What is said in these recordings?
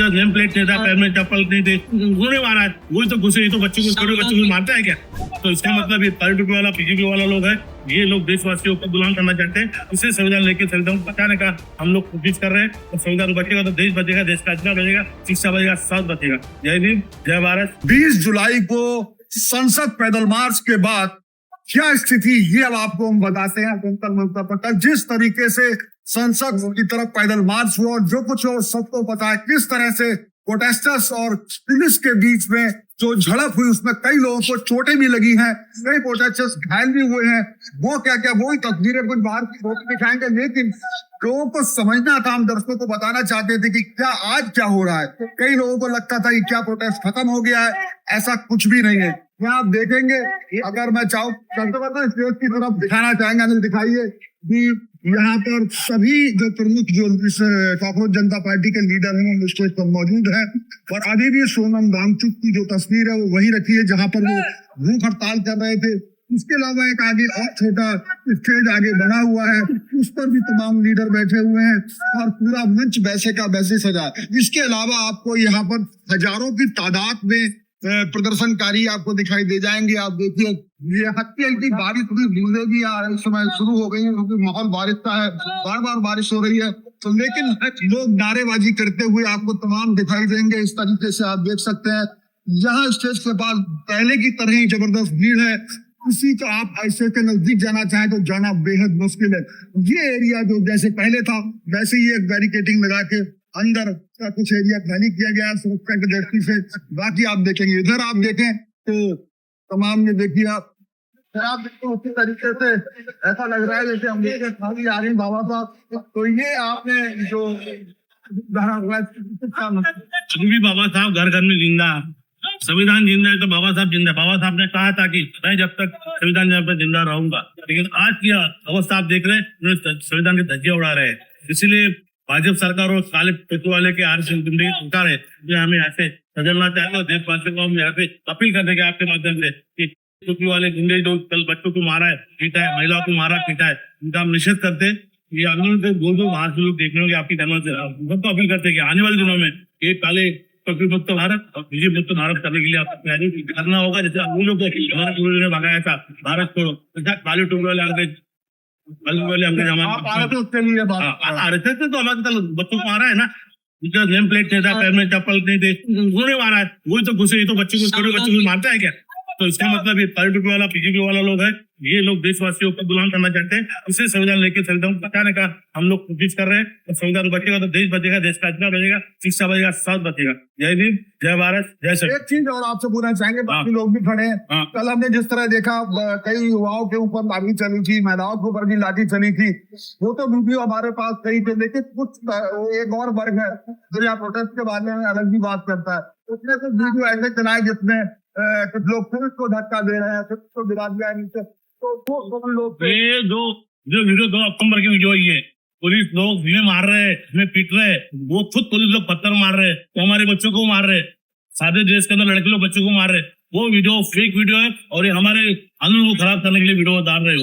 उसका name plate नहीं था, पैर में चप्पल नहीं थे, उन्होंने मारा है। वही तो घुसे, तो बच्चों को, छोटे बच्चों को मारता है क्या? तो इसका मतलब ये काली टोपी वाला, पीजीपी वाला लोग है, ये लोग देशवासियों को गुलाम करना चाहते हैं। इसे संविधान लेके संविधान बचाने का हम लोग कोशिश कर रहे हैं। और संविधान बचेगा तो देश बचेगा, देश का अच्छा बचेगा, शिक्षा बचेगा, स्वास्थ्य बचेगा। जय हिंद, जय भारत। 20 जुलाई को संसद पैदल मार्च के बाद क्या स्थिति, ये अब आपको हम बताते हैं। जंतर मंतर पर कल जिस तरीके से संसद की तरफ पैदल मार्च हुआ और जो कुछ हो सबको पता है, किस तरह से प्रोटेस्टर्स और पुलिस के बीच में जो झड़प हुई उसमें कई लोगों को चोटें भी लगी हैं, कई प्रोटेस्टर्स घायल भी हुए हैं। वो क्या क्या वही तस्वीरें कुछ बाहर की फोटो दिखाएंगे, लेकिन लोगों को समझना था, हम दर्शकों को बताना चाहते थे कि क्या आज क्या हो रहा है। कई लोगों को लगता था कि क्या प्रोटेस्ट खत्म हो गया है, ऐसा कुछ भी नहीं है। यहाँ आप देखेंगे, अगर मैं चाहूँ चलते स्टेज की तरफ दिखाना चाहेंगे, अनिल दिखाइए कि यहाँ पर सभी जो प्रमुख जो इस कॉकरोच जनता पार्टी के लीडर हैं वो स्टेज पर मौजूद है। और अभी भी सोनम वांगचुक की जो तस्वीर है वो वही रखी है जहाँ पर वो भूख हड़ताल कर रहे थे। इसके अलावा एक आगे और छोटा स्टेज आगे बना हुआ है, उस पर भी तमाम लीडर बैठे हुए हैं और पूरा मंच वैसे का वैसे सजा है। इसके अलावा आपको यहाँ पर हजारों की तादाद में प्रदर्शनकारी आपको दिखाई दे जाएंगे। आप देखिए, ये हल्की हल्की बारिश भी बूंदें इस समय शुरू हो गई है, क्योंकि माहौल बारिश का है, बार बार बारिश हो रही है। तो लेकिन लोग नारेबाजी करते हुए आपको तमाम दिखाई देंगे। इस तरीके से आप देख सकते हैं, यहाँ स्टेज के पास पहले की तरह ही जबरदस्त भीड़ है। किसी को आप ऐसे के नजदीक जाना चाहे तो जाना बेहद मुश्किल है। ये एरिया जो जैसे पहले था वैसे ही एक बैरिकेटिंग लगा के अंदर का कुछ एरिया खाली किया गया सुरक्षा की दृष्टि से। बाकी आप देखेंगे, इधर आप देखें तो तमाम ये देखिए आप देखो उसी तरीके से ऐसा लग रहा है जैसे हम खाली आ रहे हैं बाबा साहब। तो ये आपने जो अभी भी बाबा साहब घर घर में जिंदा, संविधान जिंदा है तो बाबा साहब जिंदा। बाबा साहब ने कहा था कि मैं जब तक संविधान पर जिंदा रहूंगा, लेकिन आज की अवस्था आप देख रहे हैं, संविधान के धज्जे उड़ा रहे हैं। इसीलिए भाजपा सरकार और काले टोपी वाले के आर सरकार है जो हमें ऐसे बदलना चाहिए। और देशवासियों को हम यहाँ पे अपील करने के आपके माध्यम से कि टोपी वाले गुंडे जो कल बच्चों को मारा है, पीटा है, महिलाओं को मारा पीटा है, उनका हम निषेध करते हैं। ये आंदोलन से बोल दो, बाहर से लोग देखने होंगे आपकी चैनल से, सबको अपील करते हैं कि आने वाले दिनों में ये काले टोपी मुक्त भारत और बीजेपी मुक्त भारत करने के लिए आपको तैयारी करना होगा। जैसे हम लोग ने भगाया था भारत को, काले टोपी वाले अंग्रेज तो हमारे बच्चों को मारा है ना, उनका नेम प्लेट नहीं था, पैर में चप्पल नहीं थे, उन्होंने मारा है। वही तो घुसे, तो बच्चों को, छोटे बच्चों को मारता है क्या? तो इसका मतलब ये काली टोपी वाला, पीजीपी वाला लोग है, ये लोग देशवासियों को गुलाम करना चाहते हैं। इसे संविधान लेके संविधान बचाने का हम लोग कोशिश कर रहे हैं। और संविधान बचेगा तो देश बचेगा, देश का अच्छा बचेगा, शिक्षा बचेगा, स्वास्थ्य बचेगा। जय हिंद, जय भारत, जय श्री। एक चीज और आपसे पूछना चाहेंगे, बाकी लोग भी खड़े हैं। कल हमने जिस तरह देखा कई युवाओं के ऊपर लाठी चली थी, महिलाओं के ऊपर भी लाठी चली थी, वो तो वीडियो हमारे पास कई थे। लेकिन कुछ एक और वर्ग है जो यहाँ प्रोटेस्ट के बारे में अलग भी बात करता है, उसने कुछ वीडियो ऐसे चलाए जिसमें कुछ लोग पुलिस को धक्का दे रहे हैं, पुलिस को गिरा दिया नीचे। तो वो लोग ये जो वीडियो 2 अक्टूबर की वीडियो है, पुलिस लोग हमें मार रहे हैं, हमें पीट रहे हैं, वो खुद पुलिस लोग पत्थर मार रहे हैं, तो हमारे बच्चों को मार रहे हैं, सादे ड्रेस के अंदर लड़के लोग बच्चों को मार रहे हैं। वो वीडियो फेक वीडियो है और ये हमारे आंदोलन को खराब करने के लिए वीडियो डाल रहे हो।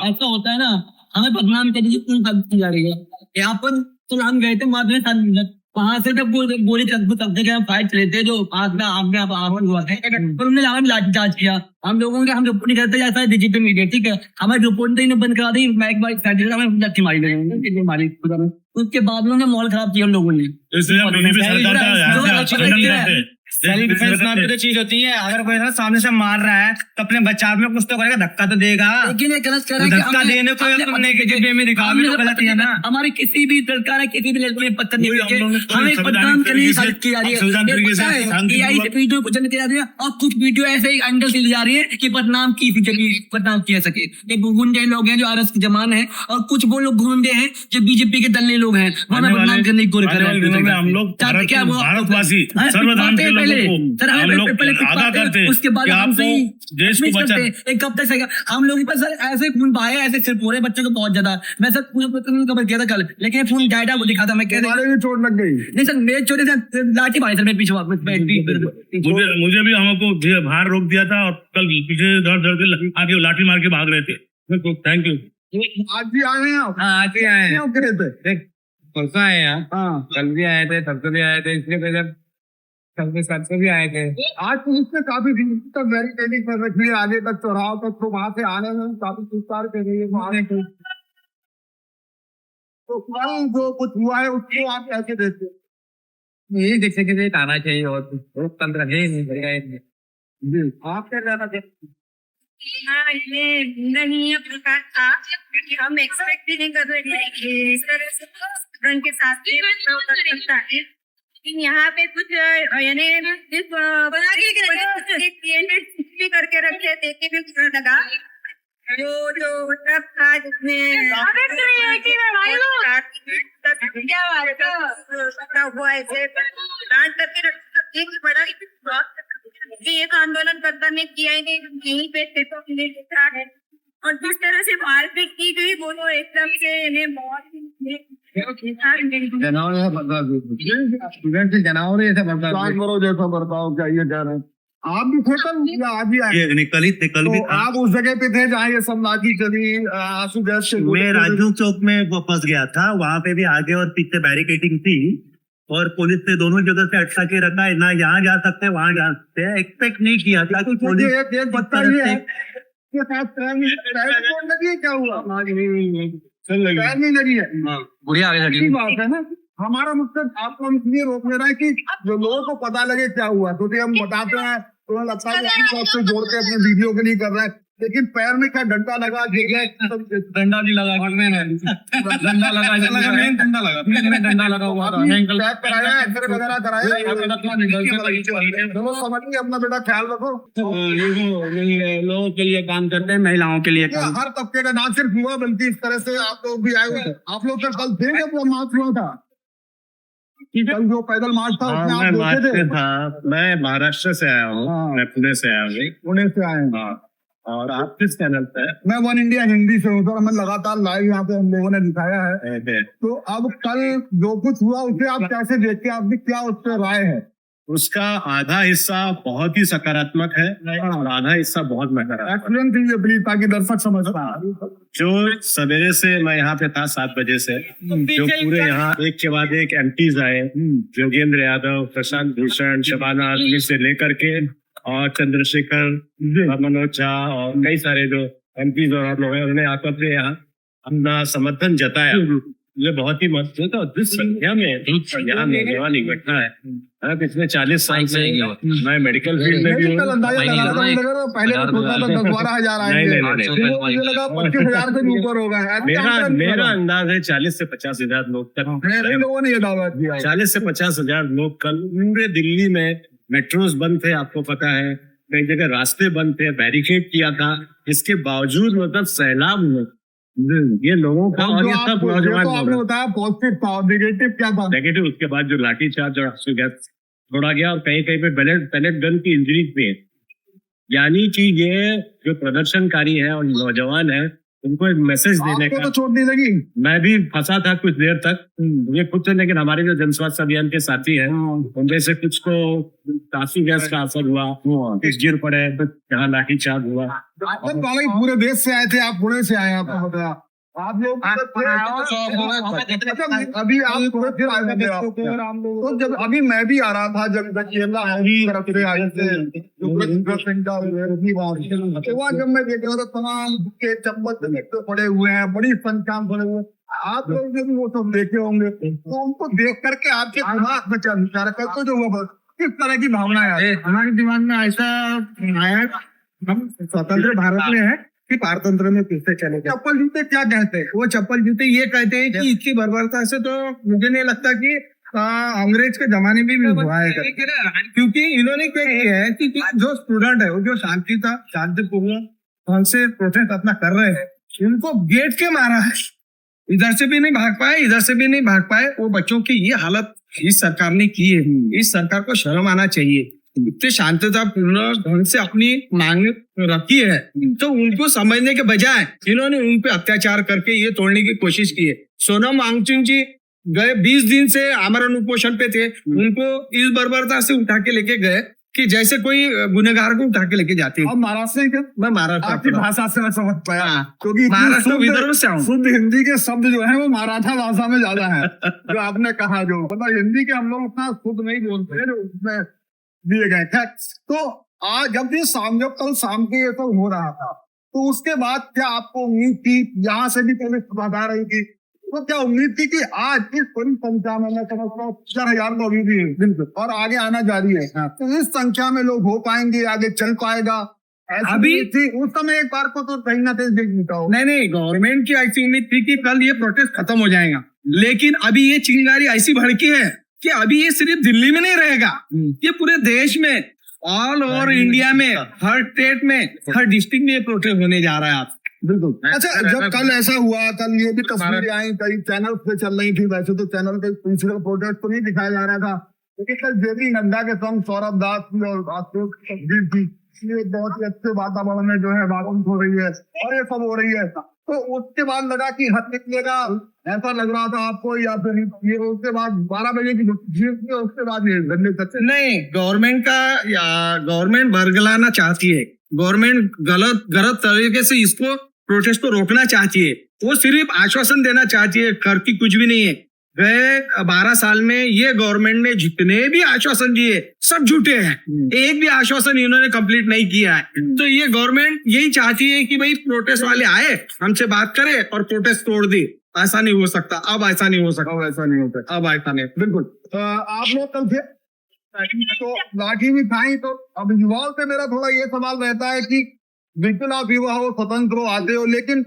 ऐसा होता है ना, हमें बदनाम करने की पूरी बात की जा रही है। यहाँ पर तो हम गए थे मात्र 7 मिनट, वहां से जब गोली चलते हम फाइट लेते जो पास में आगे आवन हुआ था, तो उन्होंने हमें लाठीचार्ज किया। हम लोगों के हम रिपोर्ट नहीं करते जैसा डिजिटल मीडिया, ठीक है, हमें रिपोर्ट नहीं बंद करा दी, माइक हमें लट्ठी मारी, उसके बाद उन्होंने माहौल खराब किया लोगों ने। सेल्फ डिफेंस नाम की तो चीज होती है, अगर कोई ना सामने से मार रहा है तो अपने बचाव में कुछ तो करेगा, धक्का तो देगा। लेकिन ये गलत कर रहा है, धक्का देने को गलत है ना। हमारी किसी भी सरकार है, किसी भी लड़के ने पत्थर नहीं फेंके, हमें बदनाम करने की साजिश की जा रही है। वीडियो कुचलने की जा रही है और कुछ वीडियो ऐसे ही अंदर से जा रही है कि बदनाम किया सके। एक गुंडे लोग हैं जो आरएस के जमान है, और कुछ वो लोग गुंडे हैं जो बीजेपी के दलने लोग हैं, हमें बदनाम करने की कोशिश कर रहे हैं। हम लोग भारतवासी सर्वधर्म के लोगों को हम लोग उसके बाद हमसे देश को बचा। एक कब तक सही, हम लोगों पर सर ऐसे खून बहाए, ऐसे सिर्फ पूरे बच्चों को बहुत ज्यादा। मैं सर पूरे कवर किया था कल, लेकिन फोन डाटा वो दिखा था, मैं कह रहा चोट लग गई। नहीं सर, मेरे छोटे से लाठी मारी सर, मेरे पीछे मुझे भी हमको बाहर रोक दिया था, और कल पीछे धड़ आगे लाठी मार के भाग रहे थे। Thank you. आज भी आए हैं आप? आज भी आए हैं। परसों आए यहाँ, हाँ कल भी आए थे, परसों भी आए थे, इसलिए पहले कल के साथ भी आए थे। आज पुलिस ने काफी दिन तक बैरिकेडिंग कर रखी है, आगे तक चौराहा तक, तो वहां से आने में काफी विस्तार कर रही है वहां से। तो कल जो कुछ हुआ है उसको आप कैसे देखते हैं? यही देखे कि आना चाहिए और लोकतंत्र है ही नहीं बढ़िया ही नहीं। आप क्या कहना चाहते हैं? हाँ, ये नहीं है प्रकार था कि हम एक्सपेक्ट भी नहीं कर रहे थे कि इस तरह से रंग के साथ भी हो सकता है। लेकिन यहाँ पे कुछ यानी भी करके रखे देखे भी बुरा लगा। जो ट्रक था जिसमें हुआ ऐसे डांट करके एक बड़ा एक आंदोलनकर्ता ने किया ही नहीं, यहीं पे थे तो हमने देखा है। और जिस तरह से मारपीट की गई वो तो एकदम से इन्हें बहुत स्टूडेंट से जानवर ऐसा बर्दाश्त जानवरों जैसा बर्ताव क्या ये कह रहे हैं? आप भी थे कल या आज ही आए? ये कल ही थे, कल भी तो था। आप उस जगह पे थे जहाँ ये सब लाठी चली, आंसू गैस से मैं राजू चौक में फंस गया था, वहां पे भी आगे और पीछे बैरिकेडिंग थी और पुलिस ने दोनों जगह से अटका के रखा है, ना यहाँ जा सकते वहां जा सकते हैं। एक्सपेक्ट नहीं किया था कि पुलिस एक बच्चा ये है के साथ पैर लगी है, क्या हुआ? पैर नहीं लगी है, बुढ़िया आगे अच्छी बात है ना। हमारा मकसद आपको हम इसलिए रोकने रहे कि जो लोगों को पता लगे क्या हुआ, क्योंकि हम बताते हैं तो लगता है कि आपसे जोड़ के अपने वीडियो के लिए कर रहे हैं, लेकिन पैर में क्या डंडा लगा, डंडा नहीं लगा, डंडा लगा, डंडा लगा हुआ था, पैक कराया, एक्सरे वगैरह कराया। चलो समझिए, अपना बेटा ख्याल रखो। लोगों के लिए काम करते हैं, महिलाओं के लिए काम। हर तबके का ना सिर्फ हुआ बल्कि इस तरह से आप लोग भी आए हुए थे। आप लोग तो कल थे जब वो मार्च हुआ था, कल जो पैदल मार्च था उसमें आप देखे थे? था। मैं महाराष्ट्र से आया हूँ, मैं पुणे से आया हूँ। पुणे से आए हैं। और आप किस चैनल पे? मैं वन इंडिया हिंदी से हूँ सर, मैं लगातार लाइव यहाँ पे हम लोगों ने दिखाया है। तो अब कल जो कुछ हुआ उसे आप कैसे देखते हैं, आपकी क्या उस पर राय है? उसका आधा हिस्सा बहुत ही सकारात्मक है और आधा हिस्सा बहुत नकारात्मक। एक्सप्लेन कीजिए प्लीज ताकि दर्शक समझ पाए। जो सवेरे से मैं यहाँ पे था 7 बजे से, जो पूरे यहाँ एक के बाद एक एमपीज आए, योगेंद्र यादव, प्रशांत भूषण, शबाना आजमी से लेकर के और चंद्रशेखर, मनोज झा और कई सारे जो एमपीज और लोग हैं, उन्होंने आकर के यहाँ अपना समर्थन जताया। मुझे बहुत ही मजबूत और जिस संख्या में यहाँ नौजवान इकट्ठा है, पिछले 40 साल से मैं मेडिकल फील्ड में भी हूँ। कल अंदाजा लगा रहा था, पहले तो सोचा था 10-12 हज़ार आएंगे, फिर मुझे लगा 25,000 से ऊपर होगा। मेरा अंदाज है 40 से 50,000 लोग तक। मेरे लोगों ने ये दावा किया 40 से 50,000 लोग कल पूरे दिल्ली में, मेट्रोस बंद थे, आपको पता है, कई जगह रास्ते बंद थे, बैरिकेड किया था, इसके बावजूद मतलब सैलाब में ये लोगों का, और ये सब नौजवान आपने बताया पॉजिटिव था, नेगेटिव क्या था? नेगेटिव उसके बाद जो लाठीचार्ज और आंसू गैस छोड़ा गया और कहीं कहीं पे पैलेट गन की इंजरी भी है। यानी कि ये जो प्रदर्शनकारी है और नौजवान है, उनको एक मैसेज देने आपको का। तो चोट नहीं लगी? मैं भी फंसा था कुछ देर तक, मुझे खुद से, लेकिन हमारे जो जन स्वास्थ्य अभियान के साथी हैं उनमें से कुछ को काफी गैस का असर हुआ, कुछ गिर पड़े, जहाँ लाठीचार्ज हुआ। पूरे देश से आए थे, आप पुणे से आए, आपको बताया आप लोग। अभी आप थोड़े फिर आए थे, तो जब अभी मैं भी आ रहा था, जब तरफ से आए थे, जब मैं देख रहा था तमाम के चम्मच तो पड़े हुए हैं, बड़ी संख्या में पड़े हुए। आप लोग ने भी वो सब देखे होंगे, तो उनको देख करके आपके दिमाग में क्या विचार करते जो वो किस तरह की भावना है? हमारे दिमाग में ऐसा आया, हम स्वतंत्र भारत में है कि पारतंत्र में पीछे चले गए। चप्पल जूते क्या कहते हैं? वो चप्पल जूते ये कहते हैं कि इसकी बर्बरता से तो मुझे नहीं लगता कि अंग्रेज के जमाने में भी हुआ है, क्योंकि इन्होंने क्या किया है कि जो स्टूडेंट है वो जो शांतिपूर्ण ढंग से प्रोटेस्ट अपना कर रहे हैं, उनको गेट के मारा है, इधर से भी नहीं भाग पाए, इधर से भी नहीं भाग पाए। वो बच्चों की ये हालत इस सरकार ने की है, इस सरकार को शर्म आना चाहिए। इतने शांतता पूर्ण ढंग से अपनी मांग रखी है, तो उनको समझने के बजाय इन्होंने उन पे अत्याचार करके ये तोड़ने की कोशिश की है। सोनम वांगचुक जी गए 20 दिन से आमरण उपोषण पे थे, उनको इस बर्बरता से उठा के लेके गए कि जैसे कोई गुनहगार को उठा के लेके जाती है। आप महाराष्ट्र से क्या? मैं महाराष्ट्र आपकी का हूँ। भाषा से मैं समझ पाया, हाँ। क्योंकि महाराष्ट्र शुद्ध- विदर्भ से हूँ। शुद्ध हिंदी के शब्द जो है वो मराठा भाषा में ज्यादा है। जो आपने कहा, जो मतलब हिंदी के हम लोग उतना शुद्ध नहीं बोलते हैं जो उसमें दिए गए थे। तो आज जब ये जब कल शाम को ये सब हो रहा था, तो उसके बाद क्या आपको उम्मीद थी, यहाँ से भी पुलिस बता रही थी, तो क्या उम्मीद थी कि आज इस बड़ी संख्या में, मैं समझता हूँ 4,000 तो अभी भी है बिल्कुल, और आगे आना जारी है, तो इस संख्या में लोग हो पाएंगे, आगे चल पाएगा? ऐसी अभी- उम्मीद थी उस समय, एक बार को तो कहीं ना कहीं देख लेता हो। नहीं, गवर्नमेंट की ऐसी उम्मीद थी कि कल ये प्रोटेस्ट खत्म हो जाएगा, लेकिन अभी ये चिंगारी ऐसी भड़की है कि अभी ये सिर्फ दिल्ली में नहीं रहेगा, ये पूरे देश में, ऑल ओवर इंडिया में, हर स्टेट में, हर डिस्ट्रिक्ट में ये प्रोटेस्ट होने जा रहा है। आप बिल्कुल। अच्छा, जब कल ऐसा हुआ, कल ये भी तस्वीरें आई, कई चैनल पे चल रही थी, वैसे तो चैनल पे पिछले प्रोटेस्ट तो नहीं दिखाया जा रहा था, लेकिन कल जेपी नड्डा के संग सौरभ दास की और आशुतोष तस्वीर थी, ये बहुत ही अच्छे वातावरण में जो है बातचीत हो रही है और ये सब हो रही है, तो उसके बाद लगा कि हद निकलेगा, ऐसा लग रहा था आपको, या फिर ये उसके बाद 12 बजे की जीत थी, उसके बाद ये धरने तक? नहीं, गवर्नमेंट बरगलाना चाहती है, गवर्नमेंट गलत तरीके से इसको प्रोटेस्ट को रोकना चाहती है, वो सिर्फ आश्वासन देना चाहती है, करती कुछ भी नहीं है। गए 12 साल में ये गवर्नमेंट ने जितने भी आश्वासन दिए सब झूठे हैं, एक भी आश्वासन इन्होंने कंप्लीट नहीं किया है। तो ये गवर्नमेंट यही चाहती है कि भाई प्रोटेस्ट वाले आए, हमसे बात करे और प्रोटेस्ट तोड़ दे। ऐसा नहीं हो सकता, अब ऐसा नहीं हो सकता, अब ऐसा नहीं होता, अब ऐसा नहीं। बिल्कुल। आप लोग कल थे तो लाठी भी खाई, तो अब युवाओं से मेरा थोड़ा ये सवाल रहता है कि बिल्कुल आप युवा हो, स्वतंत्र हो, आते हो, लेकिन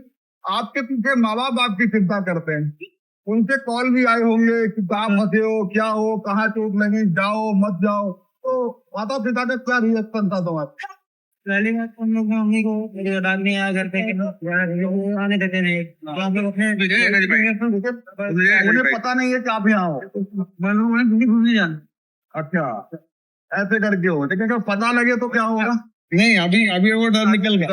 आपके पीछे माँ बाप आपकी चिंता करते हैं, उनसे कॉल भी आए होंगे कि कहाँ फंसे हो, क्या हो, कहाँ चोट लगी, जाओ मत जाओ, तो माता पिता का क्या रिएक्शन था तुम्हारा? पहली बात तो हम लोग मम्मी को मेरे डाल नहीं आया घर पे, आने देते नहीं, तो हम लोग अपने उन्हें पता नहीं है कि आप यहाँ हो। घूमने जाना। अच्छा, ऐसे करके हो, लेकिन अगर पता लगे तो क्या होगा? नहीं, अभी वो डर निकल गया।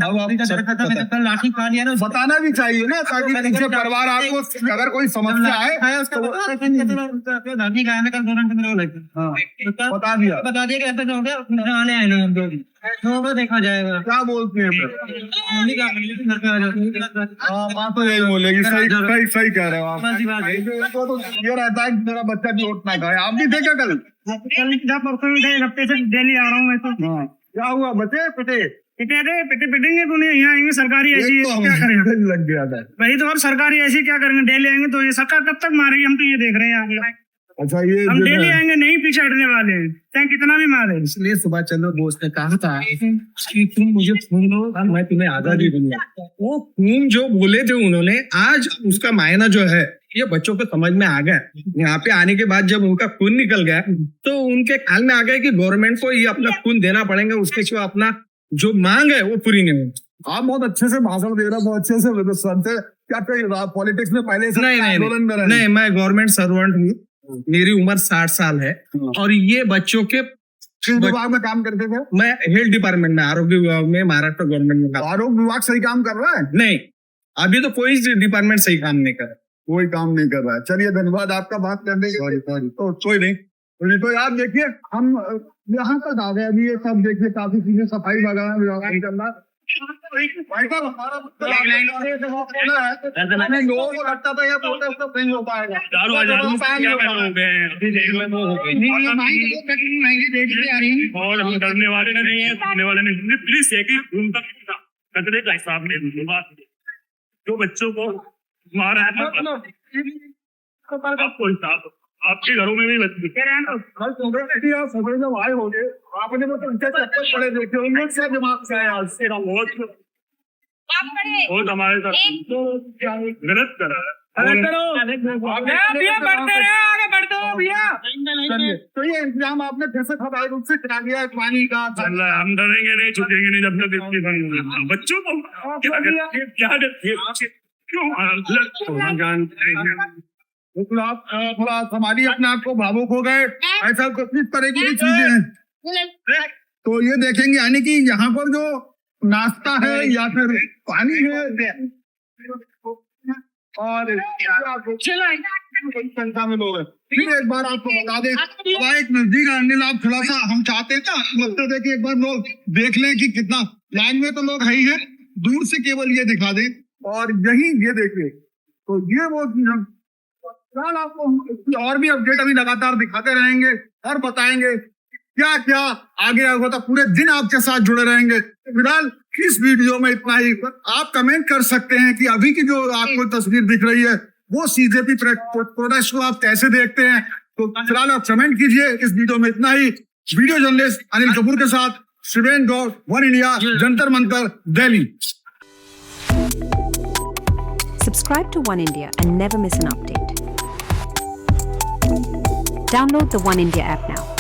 अब आपने लाठी खा लिया ना, बताना भी चाहिए ना, ताकि पीछे परिवार आपको अगर कोई समस्या आए तो लाठी खाया ना, कल तुरंत मेरे को लगता बता दिया। बता दिया कि ऐसा हो गया, आने आए ना हम लोग, तो देखा जाएगा। क्या बोलते हैं फिर? मम्मी क्या घर पे आ जाती माँ तो यही बोलेगी, सही कह रहे हो आप। है, बात है। तो ये रहता है कि मेरा बच्चा चोट ना खाए। आप भी थे क्या कल? कल जब परसों भी थे, हफ्ते से डेली आ रहा हूँ मैं तो। क्या हुआ, बचे पिटे? पिटेंगे तो नहीं, यहाँ आएंगे सरकारी ऐसी एक तो क्या करें हम? लग गया था। वही तो, और सरकारी ऐसी क्या करेंगे, डेली आएंगे तो ये सरकार कब तक मारेगी, हम तो ये देख रहे हैं आगे। अच्छा, ये हम जो डेली है- आएंगे, नहीं पीछे हटने वाले हैं, चाहे कितना भी मारे। इसलिए सुभाष चंद्र बोस ने कहा था कि तुम मुझे खून दो, मैं तुम्हें आजादी दूंगा। वो खून जो बोले थे उन्होंने, आज उसका मायना जो है ये बच्चों को समझ में आ गया। यहाँ पे आने के बाद जब उनका खून निकल गया तो उनके ख्याल में आ गया कि गवर्नमेंट को ये अपना खून देना पड़ेगा, उसके सिवा अपना जो मांग है वो पूरी नहीं होगी। आप बहुत अच्छे से भाषण दे रहे हो, बहुत अच्छे से सुनते। क्या पॉलिटिक्स में पहले से आंदोलन में रहे? नहीं, मैं गवर्नमेंट सर्वेंट हूँ, मेरी उम्र 60 साल है और ये बच्चों के किस विभाग में काम करते थे? मैं हेल्थ डिपार्टमेंट में, आरोग्य विभाग में, महाराष्ट्र गवर्नमेंट में काम। आरोग्य विभाग सही काम कर रहा है? नहीं, अभी तो कोई डिपार्टमेंट सही काम नहीं कर रहा। कोई काम नहीं कर रहा है। चलिए, धन्यवाद आपका बात करने के लिए। तो कोई नहीं, तो यार देखिए, हम यहाँ तक आ गए, अभी ये सब देखिए, काफी चीजें सफाई वगैरह करना। भाई साहब, हमारा हमें लोगों को लगता था ये प्रोटेस्ट तो नहीं हो पाएगा। और हम डरने वाले नहीं है, सुनने वाले नहीं। प्लीज कचरे का हिसाब नहीं, जो बच्चों को मारा है आपको हिसाब, आपके घरों में भी बच्चे कल सोसाइटी और सफाई जब आए होंगे, आपने वो तो उनके चक्कर पड़े देखे होंगे, क्या दिमाग से आया उससे? बहुत हमारे साथ गलत करा है। भैया बढ़ते रहे, आगे बढ़ते हो भैया। चलिए, तो ये इंतजाम आपने फिर से खबाई रूप से करा दिया है पानी का? चल रहा है, हम डरेंगे नहीं, छुटेंगे नहीं जब तक इसकी बंद। बच्चों को क्या क्यों बिल्कुल, आप थोड़ा संभालिए अपने आप को, भावुक हो गए, ऐसा कुछ इस तरह की चीजें हैं। तो ये देखेंगे यानी कि यहाँ पर जो नाश्ता है या फिर पानी है और बड़ी संख्या में लोग हैं। फिर एक बार आपको बता दें, एक नजदीक अनिल आप थोड़ा सा, हम चाहते हैं ना मतलब देखिए एक बार लोग देख लें कि कितना लाइन में तो लोग है ही है, दूर से केवल ये दिखा दें और यही ये देखिए तो ये वो चीज हम फिलहाल आपको और भी अपडेट अभी लगातार दिखाते रहेंगे और बताएंगे क्या क्या आगे होता, पूरे दिन आपके साथ जुड़े रहेंगे। फिलहाल इस वीडियो में इतना ही। आप कमेंट कर सकते हैं कि अभी की जो आपको तस्वीर दिख रही है वो सीजेपी प्रोटेस्ट को आप कैसे देखते हैं, तो फिलहाल आप कमेंट कीजिए। इस वीडियो में इतना ही। वीडियो जर्नलिस्ट अनिल कपूर के साथ Shiven Gaur, one India, Jantar Mantar, Delhi. Subscribe to One India and never miss an update. Download the One India app now.